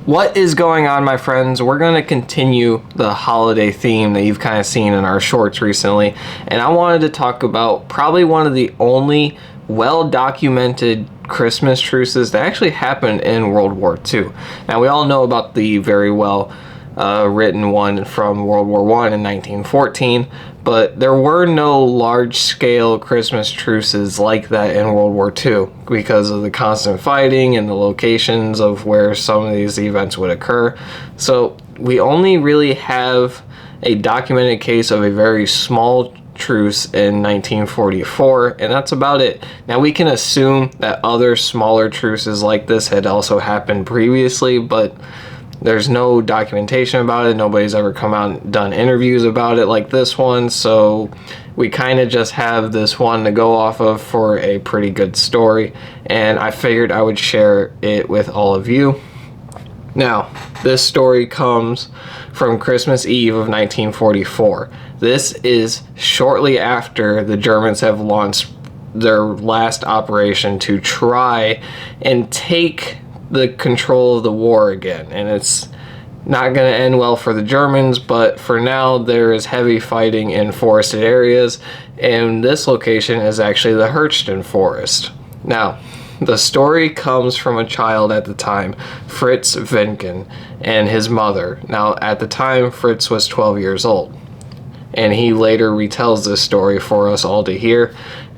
What is going on, my friends? We're going to continue the holiday theme that you've kind of seen in our shorts recently, and I wanted to talk about probably one of the only well-documented Christmas truces that actually happened in World War II. Now, we all know about the very well written one from World War I in 1914, but there were no large-scale Christmas truces like that in World War II because of the constant fighting and the locations of where some of these events would occur. So we only really have a documented case of a very small truce in 1944, and that's about it. Now, we can assume that other smaller truces like this had also happened previously, but there's no documentation about it. Nobody's ever come out and done interviews about it like this one, so we kind of just have this one to go off of for a pretty good story, and I figured I would share it with all of you. Now, this story comes from Christmas Eve of 1944. This is shortly after the Germans have launched their last operation to try and take the control of the war again, and it's not going to end well for the Germans, but for now there is heavy fighting in forested areas, and this location is actually the Hirschton Forest. Now, the story comes from a child at the time, Fritz Winken, and his mother. Now, at the time, Fritz was 12 years old, and he later retells this story for us all to hear.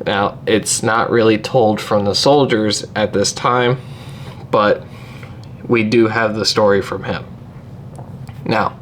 Now, it's not really told from the soldiers at this time, but we do have the story from him. Now,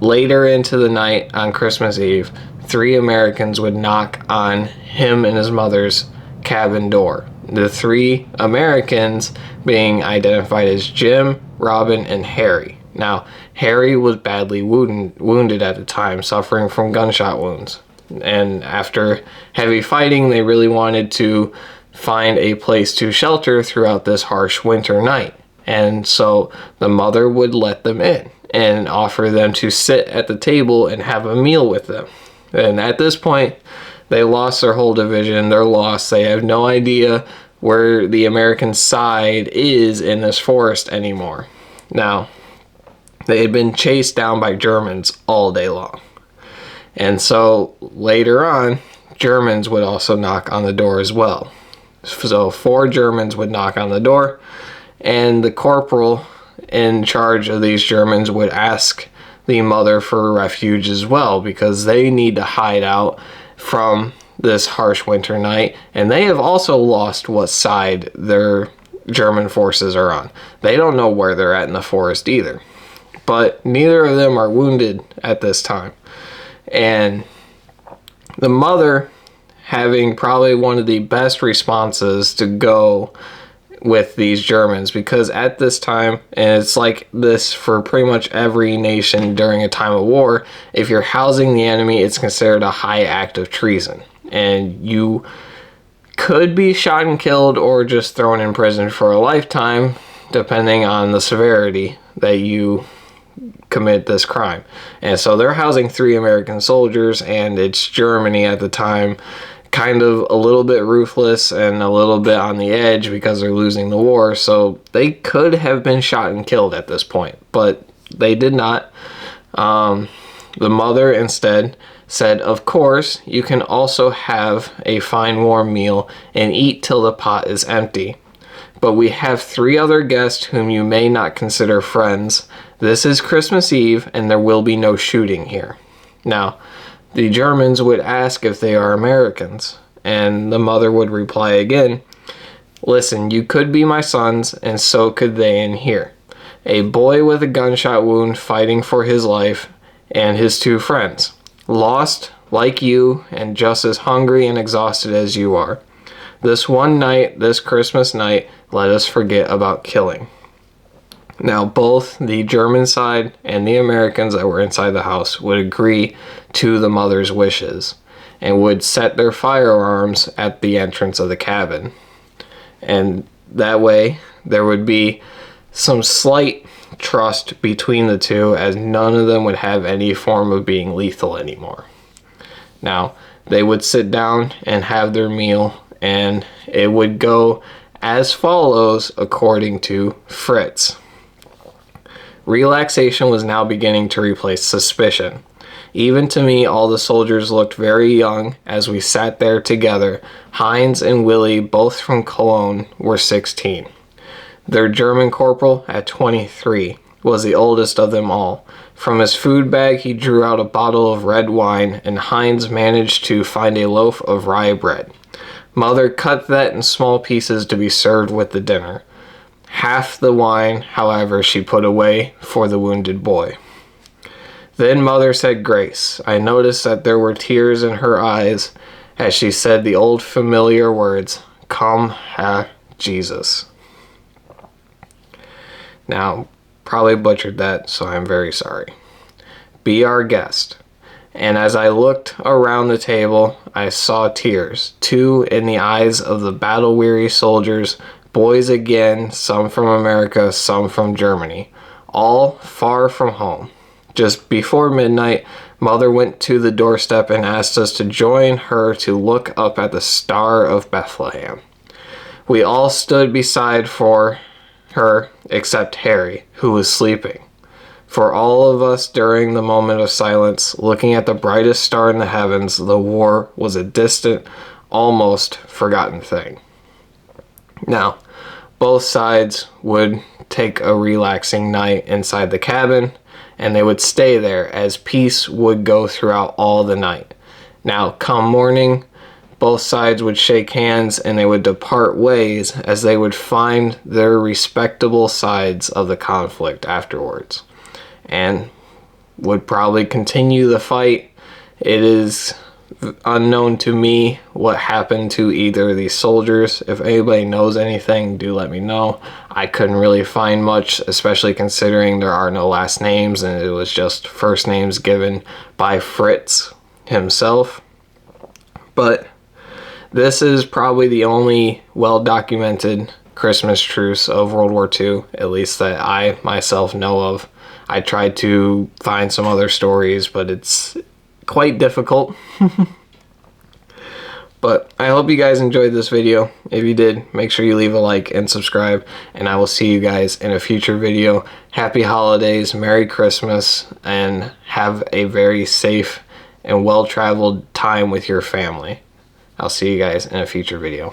later into the night on Christmas Eve, 3 Americans would knock on him and his mother's cabin door. The 3 Americans being identified as Jim, Robin, and Harry. Now, Harry was badly wounded at the time, suffering from gunshot wounds. And after heavy fighting, they really wanted to find a place to shelter throughout this harsh winter night. And so the mother would let them in and offer them to sit at the table and have a meal with them. And at this point, they lost their whole division. They're lost. They have no idea where the American side is in this forest anymore. Now, they had been chased down by Germans all day long. And so later on, Germans would also knock on the door as well. So 4 Germans would knock on the door, and the corporal in charge of these Germans would ask the mother for refuge as well, because they need to hide out from this harsh winter night, and they have also lost what side their German forces are on. They don't know where they're at in the forest either, but neither of them are wounded at this time. And the mother, having probably one of the best responses to go with these Germans, because at this time, and it's like this for pretty much every nation during a time of war, if you're housing the enemy, it's considered a high act of treason, and you could be shot and killed or just thrown in prison for a lifetime, depending on the severity that you commit this crime. And so they're housing 3 American soldiers, and it's Germany at the time, kind of a little bit ruthless and a little bit on the edge because they're losing the war. So they could have been shot and killed at this point, but they did not. The mother instead said, "Of course, you can also have a fine warm meal and eat till the pot is empty. But we have 3 other guests whom you may not consider friends. This is Christmas Eve, and there will be no shooting here." Now, the Germans would ask if they are Americans, and the mother would reply again, "Listen, you could be my sons, and so could they in here. A boy with a gunshot wound fighting for his life, and his 2 friends. Lost, like you, and just as hungry and exhausted as you are. This one night, this Christmas night, let us forget about killing." Now, both the German side and the Americans that were inside the house would agree to the mother's wishes and would set their firearms at the entrance of the cabin. And that way, there would be some slight trust between the two, as none of them would have any form of being lethal anymore. Now, they would sit down and have their meal, and it would go as follows according to Fritz. Relaxation was now beginning to replace suspicion. Even to me, all the soldiers looked very young as we sat there together. Heinz and Willie, both from Cologne, were 16. Their German corporal, at 23, was the oldest of them all. From his food bag, he drew out a bottle of red wine, and Heinz managed to find a loaf of rye bread. Mother cut that in small pieces to be served with the dinner. Half the wine, however, she put away for the wounded boy. Then Mother said grace. I noticed that there were tears in her eyes as she said the old familiar words, "Come, ha, Jesus." Now, probably butchered that, so I'm very sorry. Be our guest. And as I looked around the table, I saw tears, too, in the eyes of the battle-weary soldiers, boys again, some from America, some from Germany, all far from home. Just before midnight, Mother went to the doorstep and asked us to join her to look up at the Star of Bethlehem. We all stood beside for her, except Harry, who was sleeping. For all of us during the moment of silence, looking at the brightest star in the heavens, the war was a distant, almost forgotten thing. Now, both sides would take a relaxing night inside the cabin, and they would stay there as peace would go throughout all the night. Now, come morning, both sides would shake hands and they would depart ways as they would find their respectable sides of the conflict afterwards, and would probably continue the fight. It is unknown to me what happened to either of these soldiers. If anybody knows anything, do let me know. I couldn't really find much, especially considering there are no last names and it was just first names given by Fritz himself. But this is probably the only well-documented Christmas truce of World War II, at least that I myself know of. I tried to find some other stories, but it's quite difficult. But I hope you guys enjoyed this video. If you did, make sure you leave a like and subscribe, and I will see you guys in a future video. Happy holidays, Merry Christmas, and have a very safe and well-traveled time with your family. I'll see you guys in a future video.